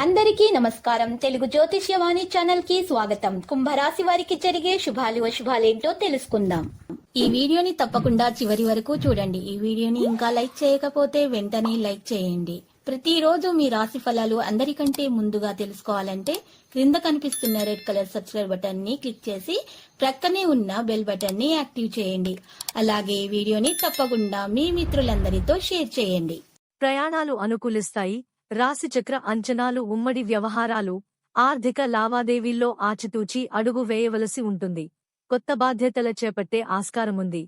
అందరికీ నమస్కారం. తెలుగు జ్యోతిష్యవాణి ఛానల్ కి స్వాగతం. కుంభరాశి వారికి జరిగే శుభాలు అశుభాలేంటో తెలుసుకుందాం. ఈ వీడియోని తప్పకుండా చివరి వరకు చూడండి. ఈ వీడియోని ఇంకా లైక్ చేయకపోతే వెంటనే లైక్ చేయండి. ప్రతిరోజు మీ రాశి ఫలాలు అందరికంటే ముందుగా తెలుసుకోవాలంటే క్రింద కనిపిస్తున్న రెడ్ కలర్ సబ్స్క్రైబ్ బటన్ ని క్లిక్ చేసి ప్రక్కనే ఉన్న బెల్ బటన్ ని యాక్టివ్ చేయండి. అలాగే ఈ వీడియోని తప్పకుండా మీ మిత్రులందరితో షేర్ చేయండి. ప్రయాణాలు అనుకూలిస్తాయి. రాశిచక్ర అంచనాలు ఉమ్మడి వ్యవహారాలు, ఆర్థిక లావాదేవీల్లో ఆచితూచి అడుగు వేయవలసి ఉంటుంది. కొత్త బాధ్యతల చేపట్టే ఆస్కారముంది.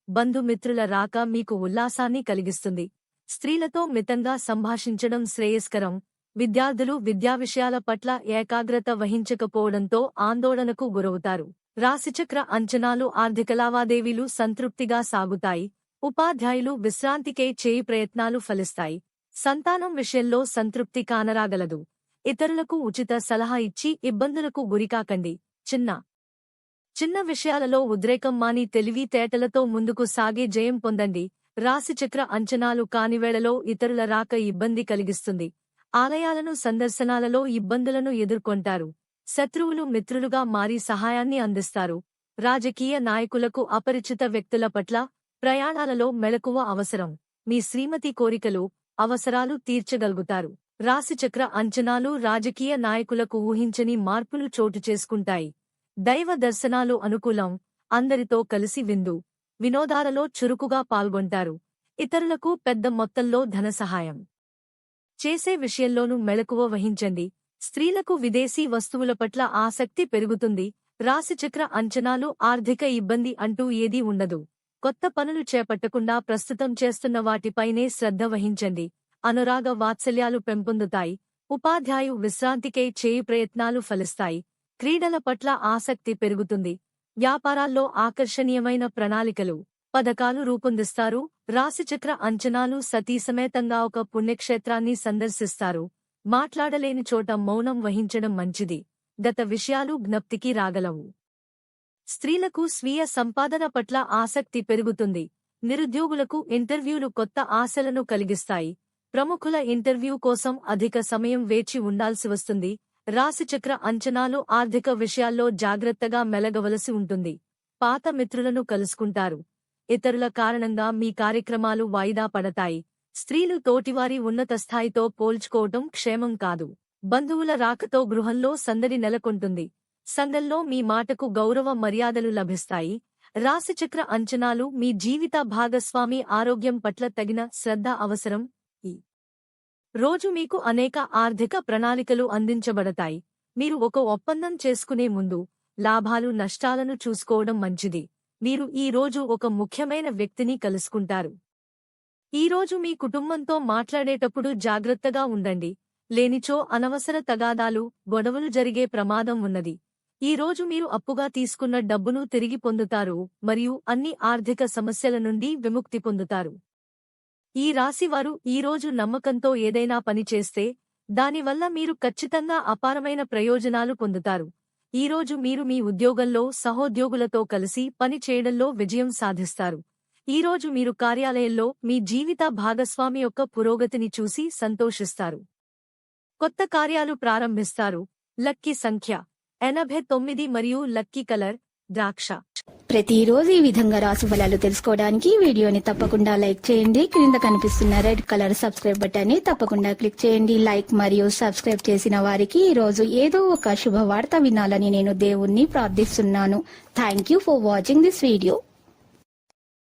బంధుమిత్రుల రాక మీకు ఉల్లాసాన్ని కలిగిస్తుంది. స్త్రీలతో మితంగా సంభాషించడం శ్రేయస్కరం. విద్యార్థులు విద్యా విషయాల పట్ల ఏకాగ్రత వహించకపోవడంతో ఆందోళనకు గురవుతారు. రాశిచక్ర అంచనాలు ఆర్థిక లావాదేవీలు సంతృప్తిగా సాగుతాయి. ఉపాధ్యాయులు విశ్రాంతికై చేయి ప్రయత్నాలు ఫలిస్తాయి. సంతానం విషయంలో సంతృప్తి కానరాగలదు. ఇతరులకు ఉచిత సలహా ఇచ్చి ఇబ్బందులకు గురికాకండి. చిన్న విషయాలలో ఉద్రేకం మాని తెలివితేటలతో ముందుకు సాగే జయం పొందండి. రాశిచక్ర అంచనాలు కానివేళలో ఇతరుల రాక ఇబ్బంది కలిగిస్తుంది. ఆలయాలను సందర్శనాలలో ఇబ్బందులను ఎదుర్కొంటారు. శత్రువులు మిత్రులుగా మారి సహాయాన్ని అందిస్తారు. రాజకీయ నాయకులకు అపరిచిత వ్యక్తుల పట్ల ప్రయాణాలలో మెలకువ అవసరం. మీ శ్రీమతి కోరికలు, అవసరాలు తీర్చగలుగుతారు. రాశిచక్ర అంచనాలు రాజకీయ నాయకులకు ఊహించని మార్పులు చోటు చేసుకుంటాయి. దైవ దర్శనాలు అనుకూలం. అందరితో కలిసి విందు, వినోదాలలో చురుకుగా పాల్గొంటారు. ఇతరులకు పెద్ద మొత్తంలో ధన సహాయం చేసే విషయంలోనూ మెలకువ వహించండి. స్త్రీలకు విదేశీ వస్తువుల పట్ల ఆసక్తి పెరుగుతుంది. రాశిచక్ర అంచనాలు ఆర్థిక ఇబ్బంది అంటూ ఏదీ ఉండదు. కొత్త పనులు చేపట్టకుండా ప్రస్తుతం చేస్తున్న వాటిపైనే శ్రద్ధ వహించండి. అనురాగ వాత్సల్యాలు పెంపొందుతాయి. ఉపాధ్యాయు విశ్రాంతికై చేయి ప్రయత్నాలు ఫలిస్తాయి. క్రీడల పట్ల ఆసక్తి పెరుగుతుంది. వ్యాపారాల్లో ఆకర్షణీయమైన ప్రణాళికలు, పథకాలు రూపొందిస్తారు. రాశిచక్ర అంచనాలు సతీసమేతంగా ఒక పుణ్యక్షేత్రాన్ని సందర్శిస్తారు. మాట్లాడలేని చోట మౌనం వహించడం మంచిది. గత విషయాలు జ్ఞప్తికి రాగలవు. స్త్రీలకు స్వీయ సంపాదన పట్ల ఆసక్తి పెరుగుతుంది. నిరుద్యోగులకు ఇంటర్వ్యూలు కొత్త ఆశలను కలిగిస్తాయి. ప్రముఖుల ఇంటర్వ్యూ కోసం అధిక సమయం వేచి ఉండాల్సి వస్తుంది. రాశిచక్ర అంచనాలు ఆర్థిక విషయాల్లో జాగ్రత్తగా మెలగవలసి ఉంటుంది. పాత మిత్రులను కలుసుకుంటారు. ఇతరుల కారణంగా మీ కార్యక్రమాలు వాయిదా పడతాయి. స్త్రీలు తోటివారి ఉన్నత స్థాయితో పోల్చుకోవటం క్షేమం కాదు. బంధువుల రాకతో గృహంలో సందడి నెలకొంటుంది. సంఘంలో మీ మాటకు గౌరవ మర్యాదలు లభిస్తాయి. రాశిచక్ర అంచనాలు మీ జీవిత భాగస్వామి ఆరోగ్యం పట్ల తగిన శ్రద్ధ అవసరం. ఈ రోజు మీకు అనేక ఆర్థిక ప్రణాళికలు అందించబడతాయి. మీరు ఒక ఒప్పందం చేసుకునే ముందు లాభాలు నష్టాలను చూసుకోవడం మంచిది. మీరు ఈ రోజు ఒక ముఖ్యమైన వ్యక్తిని కలుసుకుంటారు. ఈ రోజు మీ కుటుంబంతో మాట్లాడేటప్పుడు జాగ్రత్తగా ఉండండి. లేనిచో అనవసర తగాదాలు, గొడవలు జరిగే ప్రమాదం ఉన్నది. ఈ రోజు మీరు అప్పుగా తీసుకున్న డబ్బును తిరిగి పొందుతారు మరియు అన్ని ఆర్థిక సమస్యల నుండి విముక్తి పొందుతారు. ఈ రాశివారు ఈ రోజు నమ్మకంతో ఏదైనా పని చేస్తే దానివల్ల మీరు ఖచ్చితంగా అపారమైన ప్రయోజనాలు పొందుతారు. ఈ రోజు మీరు మీ ఉద్యోగంలో సహోద్యోగులతో కలిసి పని చేయడంలో విజయం సాధిస్తారు. ఈ రోజు మీరు కార్యాలయంలో మీ జీవిత భాగస్వామి యొక్క పురోగతిని చూసి సంతోషిస్తారు. కొత్త కార్యాలు ప్రారంభిస్తారు. లక్కీ సంఖ్య 89 మరియు లక్కీ కలర్ ద్రాక్ష. ప్రతిరోజు ఈ విధంగా రాశి ఫలాలు తెలుసుకోవడానికి వీడియోని తప్పకుండా లైక్ చేయండి. క్రింద కనిపిస్తున్న రెడ్ కలర్ సబ్స్క్రైబ్ బటన్ ని తప్పకుండా క్లిక్ చేయండి. లైక్ మరియు సబ్స్క్రైబ్ చేసిన వారికి ఈ రోజు ఏదో ఒక శుభవార్త వినాలని నేను దేవుణ్ణి ప్రార్థిస్తున్నాను. Thank you for watching this video.